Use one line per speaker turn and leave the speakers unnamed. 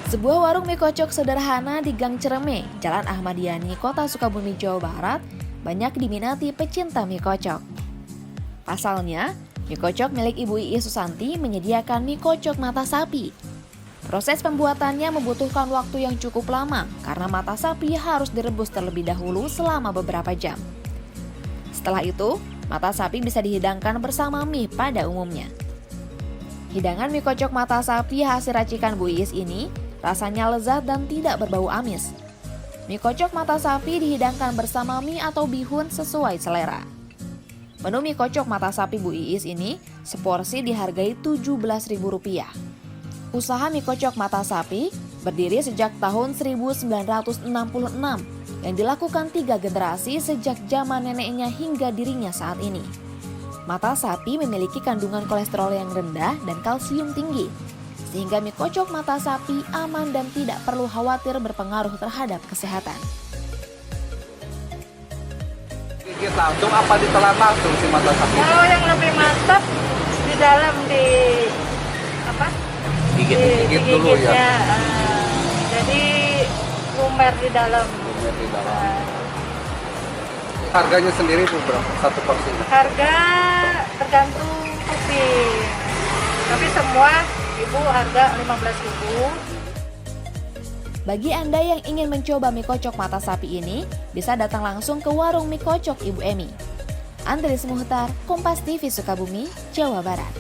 Sebuah warung mie kocok sederhana di Gang Cereme, Jalan Ahmad Yani, Kota Sukabumi, Jawa Barat, banyak diminati pecinta mie kocok. Pasalnya, mie kocok milik Ibu Iis Susanti menyediakan mie kocok mata sapi. Proses pembuatannya membutuhkan waktu yang cukup lama karena mata sapi harus direbus terlebih dahulu selama beberapa jam. Setelah itu, mata sapi bisa dihidangkan bersama mie pada umumnya. Hidangan mie kocok mata sapi hasil racikan Bu Iis ini rasanya lezat dan tidak berbau amis. Mie kocok mata sapi dihidangkan bersama mie atau bihun sesuai selera. Menu mie kocok mata sapi Bu Iis ini seporsi dihargai Rp17.000. Usaha mie kocok mata sapi berdiri sejak tahun 1966 yang dilakukan 3 generasi sejak zaman neneknya hingga dirinya saat ini. Mata sapi memiliki kandungan kolesterol yang rendah dan kalsium tinggi, sehingga mie kocok mata sapi aman dan tidak perlu khawatir berpengaruh terhadap kesehatan.
Gigit langsung apa ditelan langsung si mata sapi?
Kalau yang lebih mantap di dalam
Gigit dulu ya.
Jadi lumer di dalam.
Lumer di dalam. Harganya sendiri itu berapa satu porsinya?
Harga tergantung kuping. Tapi semua ibu harga Rp15.000.
Bagi Anda yang ingin mencoba mie kocok mata sapi ini, bisa datang langsung ke warung mie kocok Ibu Emi. Andries Muhtar, Kompas TV Sukabumi, Jawa Barat.